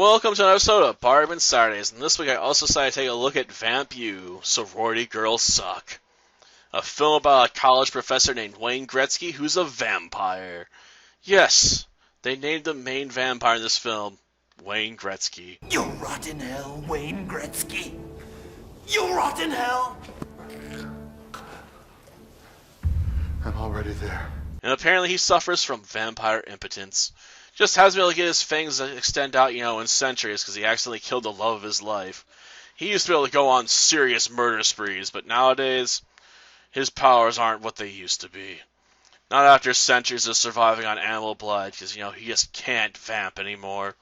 Welcome to another episode of Barman Saturdays, and this week I also decided to take a look at Vamp U, Sorority Girls Suck. A film about a college professor named Wayne Gretzky who's a vampire. Yes, they named the main vampire in this film Wayne Gretzky. You rotten hell, Wayne Gretzky! You rotten hell! I'm already there. And apparently he suffers from vampire impotence. Just hasn't been able to get his fangs to extend out, in centuries because he accidentally killed the love of his life. He used to be able to go on serious murder sprees, but nowadays, his powers aren't what they used to be. Not after centuries of surviving on animal blood, because, he just can't vamp anymore.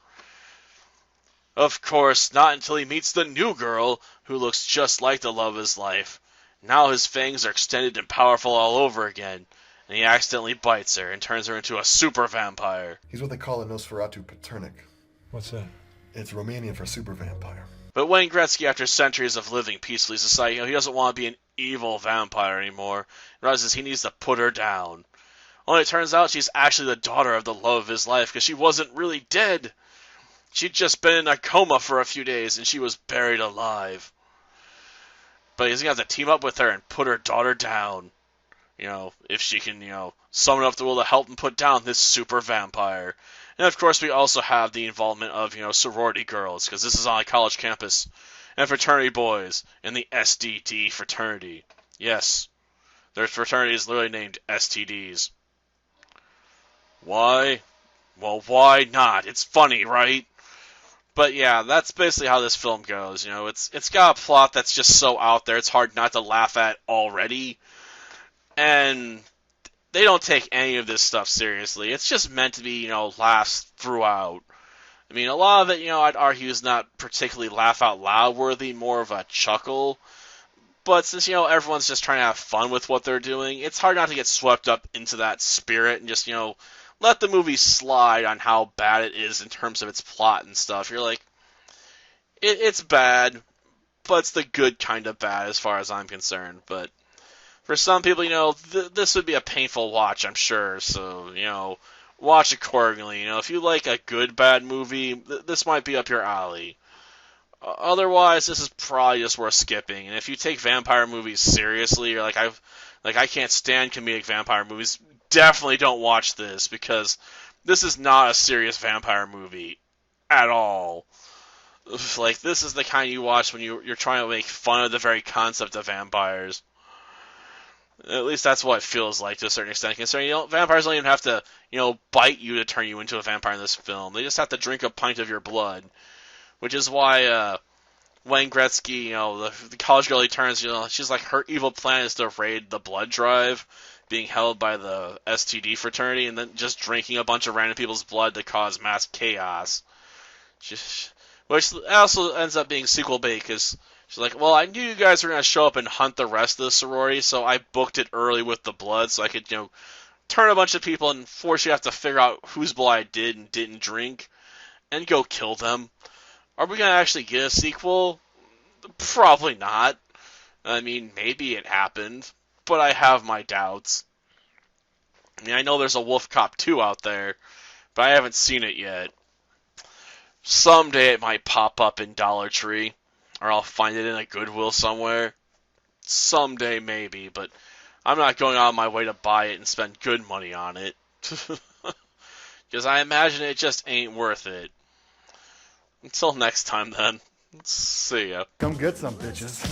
Of course, not until he meets the new girl, who looks just like the love of his life. Now his fangs are extended and powerful all over again, and he accidentally bites her and turns her into a super vampire. He's what they call a Nosferatu Paternic. What's that? It's Romanian for super vampire. But Wayne Gretzky, after centuries of living peacefully in society, he doesn't want to be an evil vampire anymore. He realizes he needs to put her down. Only it turns out she's actually the daughter of the love of his life, because she wasn't really dead. She'd just been in a coma for a few days, and she was buried alive. But he's going to have to team up with her and put her daughter down. If she can, summon up the will to help him put down this super vampire. And of course, we also have the involvement of, sorority girls, because this is on a college campus, and fraternity boys in the SDD fraternity. Yes, their fraternity is literally named STDs. Why? Well, why not? It's funny, right? But yeah, that's basically how this film goes. It's got a plot that's just so out there, it's hard not to laugh at already. And they don't take any of this stuff seriously. It's just meant to be, laughs throughout. I mean, a lot of it, I'd argue is not particularly laugh out loud worthy, more of a chuckle. But since, everyone's just trying to have fun with what they're doing, it's hard not to get swept up into that spirit and just, let the movie slide on how bad it is in terms of its plot and stuff. You're like, it's bad, but it's the good kind of bad as far as I'm concerned. But for some people, this would be a painful watch, I'm sure. So, watch accordingly. If you like a good bad movie, this might be up your alley. Otherwise, this is probably just worth skipping. And if you take vampire movies seriously, you're like, I can't stand comedic vampire movies, definitely don't watch this, because this is not a serious vampire movie at all. Like, this is the kind you watch when you're trying to make fun of the very concept of vampires. At least that's what it feels like to a certain extent. Considering, vampires don't even have to, bite you to turn you into a vampire in this film. They just have to drink a pint of your blood. Which is why, Wayne Gretzky, the college girl he turns, she's like, her evil plan is to raid the blood drive being held by the STD fraternity, and then just drinking a bunch of random people's blood to cause mass chaos. Which also ends up being sequel bait, because she's like, well, I knew you guys were going to show up and hunt the rest of the sorority, so I booked it early with the blood, so I could, turn a bunch of people and force you to have to figure out whose blood I did and didn't drink, and go kill them. Are we going to actually get a sequel? Probably not. I mean, maybe it happened, but I have my doubts. I mean, I know there's a Wolf Cop 2 out there, but I haven't seen it yet. Someday it might pop up in Dollar Tree, or I'll find it in a Goodwill somewhere. Someday, maybe, but I'm not going out of my way to buy it and spend good money on it. Because I imagine it just ain't worth it. Until next time, then. See ya. Come get some, bitches.